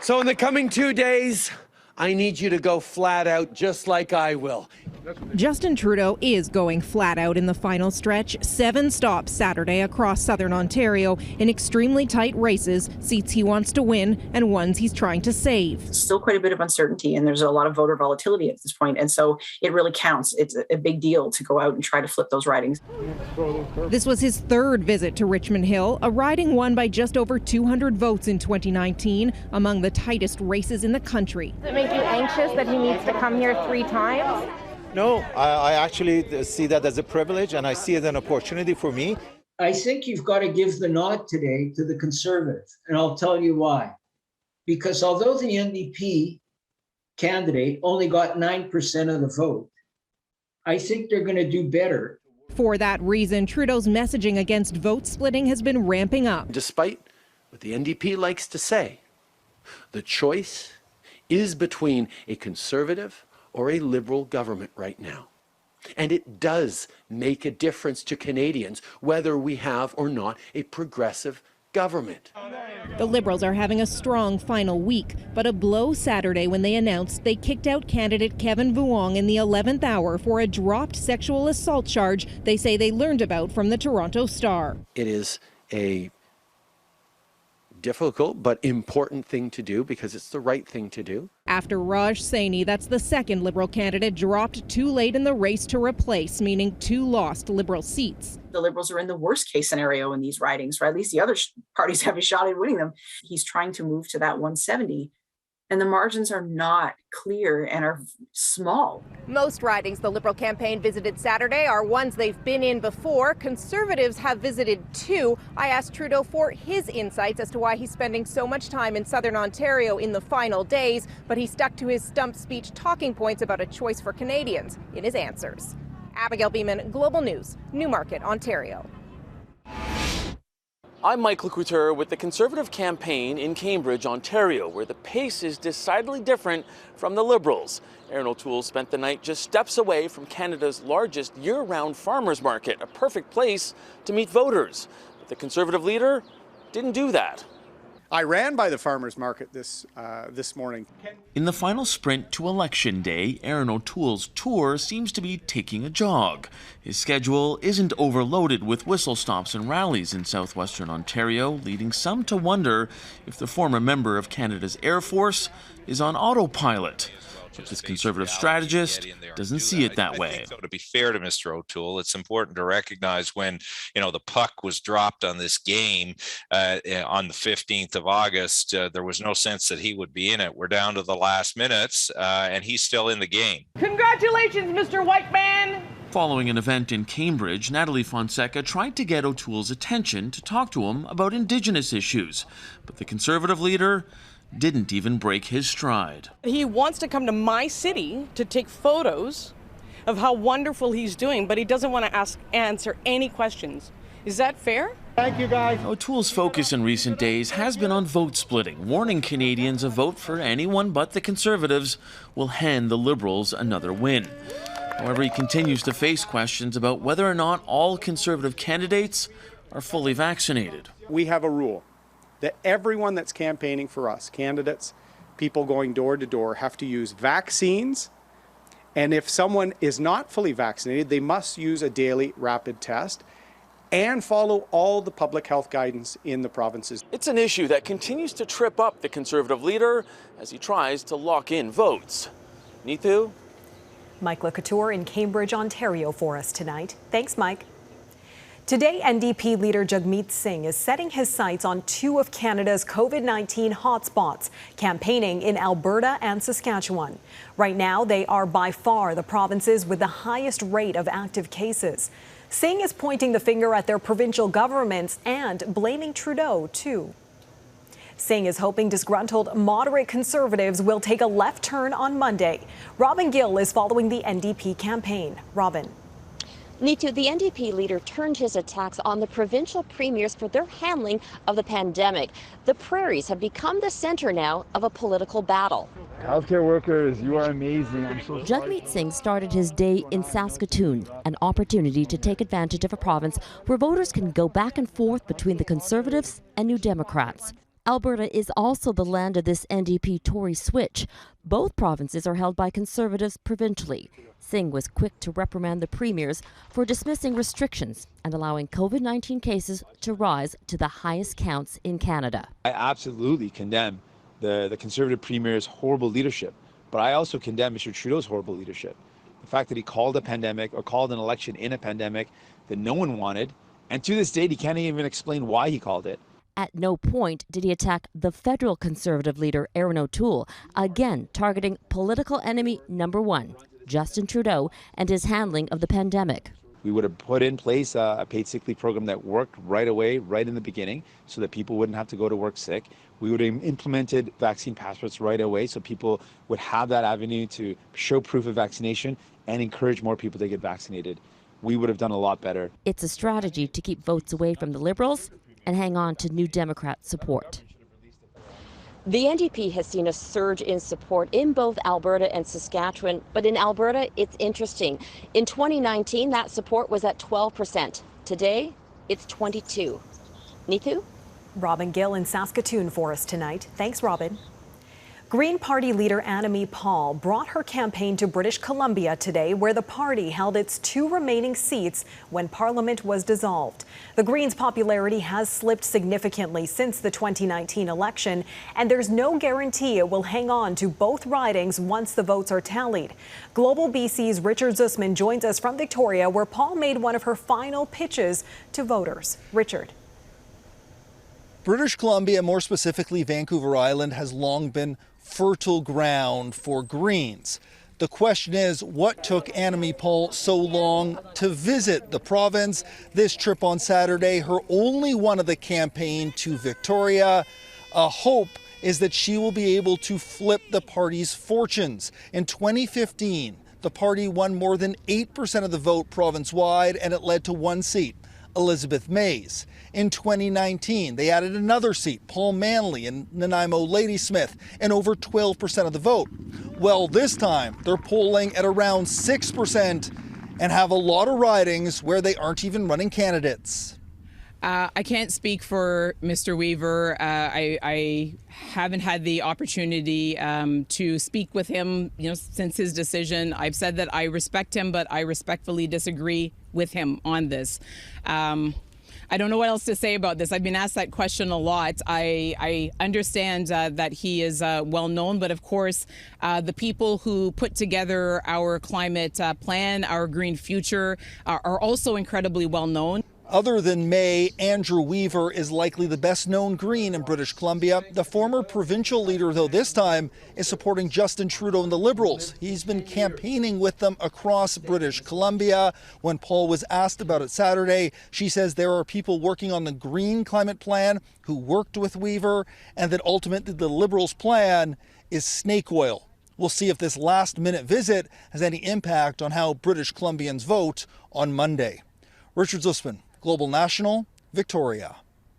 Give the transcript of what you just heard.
So in the coming 2 days, I need you to go flat out just like I will. Justin Trudeau is going flat out in the final stretch. 7 stops Saturday across southern Ontario in extremely tight races, seats he wants to win and ones he's trying to save. Still quite a bit of uncertainty, and there's a lot of voter volatility at this point, and so it really counts. It's a big deal to go out and try to flip those ridings. This was his 3rd visit to Richmond Hill, a riding won by just over 200 votes in 2019, among the tightest races in the country. Does it make you anxious that he needs to come here 3 times? No, I actually see that as a privilege, and I see it as an opportunity for me. I think you've got to give the nod today to the Conservatives, and I'll tell you why. Because although the NDP candidate only got 9% of the vote, I think they're going to do better. For that reason, Trudeau's messaging against vote splitting has been ramping up. Despite what the NDP likes to say, the choice is between a Conservative or a Liberal government right now. And it does make a difference to Canadians whether we have or not a progressive government. The Liberals are having a strong final week, but a blow Saturday when they announced they kicked out candidate Kevin Vuong in the 11th hour for a dropped sexual assault charge they say they learned about from the Toronto Star. It is a difficult but important thing to do because it's the right thing to do. After Raj Saini, that's the 2nd Liberal candidate dropped too late in the race to replace, meaning 2 lost Liberal seats. The Liberals are in the worst case scenario in these ridings, or at least the other parties have a shot at winning them. He's trying to move to that 170, and the margins are not clear and are small. Most ridings the Liberal campaign visited Saturday are ones they've been in before. Conservatives have visited 2. I asked Trudeau for his insights as to why he's spending so much time in southern Ontario in the final days, but he stuck to his stump speech talking points about a choice for Canadians in his answers. Abigail Bimman, Global News, Newmarket, Ontario. I'm Mike Le Couteur with the Conservative campaign in Cambridge, Ontario, where the pace is decidedly different from the Liberals. Erin O'Toole spent the night just steps away from Canada's largest year-round farmers market, a perfect place to meet voters. But the Conservative leader didn't do that. I ran by the farmers market this morning. In the final sprint to Election Day, Erin O'Toole's tour seems to be taking a jog. His schedule isn't overloaded with whistle stops and rallies in southwestern Ontario, leading some to wonder if the former member of Canada's Air Force is on autopilot. But this Conservative strategist doesn't see it that way. To be fair to Mr. O'Toole, it's important to recognize when, the puck was dropped on this game on the 15th of August, there was no sense that he would be in it. We're down to the last minutes, and he's still in the game. Congratulations, Mr. White Man! Following an event in Cambridge, Natalie Fonseca tried to get O'Toole's attention to talk to him about Indigenous issues, but the Conservative leader didn't even break his stride. He wants to come to my city to take photos of how wonderful he's doing, but he doesn't want to answer any questions. Is that fair? Thank you, guys. O'Toole's focus in recent days has been on vote splitting, warning Canadians a vote for anyone but the Conservatives will hand the Liberals another win. However, he continues to face questions about whether or not all Conservative candidates are fully vaccinated. We have a rule that everyone that's campaigning for us, candidates, people going door to door, have to use vaccines. And if someone is not fully vaccinated, they must use a daily rapid test and follow all the public health guidance in the provinces. It's an issue that continues to trip up the Conservative leader as he tries to lock in votes. Neetu? Mike Le Couteur in Cambridge, Ontario for us tonight. Thanks, Mike. Today, NDP Leader Jagmeet Singh is setting his sights on 2 of Canada's COVID-19 hotspots, campaigning in Alberta and Saskatchewan. Right now, they are by far the provinces with the highest rate of active cases. Singh is pointing the finger at their provincial governments and blaming Trudeau, too. Singh is hoping disgruntled moderate Conservatives will take a left turn on Monday. Robin Gill is following the NDP campaign. Robin. Neetu, the NDP leader turned his attacks on the provincial premiers for their handling of the pandemic. The Prairies have become the center now of a political battle. Healthcare workers, you are amazing. I'm so Jagmeet Singh started his day in Saskatoon, an opportunity to take advantage of a province where voters can go back and forth between the Conservatives and New Democrats. Alberta is also the land of this NDP-Tory switch. Both provinces are held by Conservatives provincially. Singh was quick to reprimand the premiers for dismissing restrictions and allowing COVID-19 cases to rise to the highest counts in Canada. I absolutely condemn the Conservative Premier's horrible leadership, but I also condemn Mr. Trudeau's horrible leadership. The fact that he called a pandemic or called an election in a pandemic that no one wanted, and to this date he can't even explain why he called it. At no point did he attack the federal Conservative leader Erin O'Toole, again targeting political enemy number one, Justin Trudeau, and his handling of the pandemic. We would have put in place a paid sick leave program that worked right away, right in the beginning, so that people wouldn't have to go to work sick. We would have implemented vaccine passports right away so people would have that avenue to show proof of vaccination and encourage more people to get vaccinated. We would have done a lot better. It's a strategy to keep votes away from the Liberals and hang on to New Democrat support. The NDP has seen a surge in support in both Alberta and Saskatchewan, but in Alberta, it's interesting. In 2019, that support was at 12%. Today, it's 22%. Neetu? Robin Gill in Saskatoon for us tonight. Thanks, Robin. Green Party leader Annamie Paul brought her campaign to British Columbia today, where the party held its 2 remaining seats when Parliament was dissolved. The Greens' popularity has slipped significantly since the 2019 election, and there's no guarantee it will hang on to both ridings once the votes are tallied. Global BC's Richard Zussman joins us from Victoria, where Paul made one of her final pitches to voters. Richard. British Columbia, more specifically Vancouver Island, has long been fertile ground for Greens. The question is, what took Annamie Paul so long to visit the province? This trip on Saturday, her only one of the campaign to Victoria. A hope is that she will be able to flip the party's fortunes. In 2015, the party won more than 8% of the vote province-wide, and it led to 1 seat, Elizabeth May's. In 2019, they added another seat, Paul Manley and Nanaimo Ladysmith, and over 12% of the vote. Well, this time, they're polling at around 6% and have a lot of ridings where they aren't even running candidates. I can't speak for Mr. Weaver. I haven't had the opportunity to speak with him, since his decision. I've said that I respect him, but I respectfully disagree with him on this. I don't know what else to say about this. I've been asked that question a lot. I understand that he is well known, but of course, the people who put together our climate plan, our green future, are also incredibly well known. Other than May, Andrew Weaver is likely the best known Green in British Columbia. The former provincial leader, though, this time is supporting Justin Trudeau and the Liberals. He's been campaigning with them across British Columbia. When Paul was asked about it Saturday, she says there are people working on the Green climate plan who worked with Weaver, and that ultimately the Liberals' plan is snake oil. We'll see if this last-minute visit has any impact on how British Columbians vote on Monday. Richard Zussman, Global National, Victoria.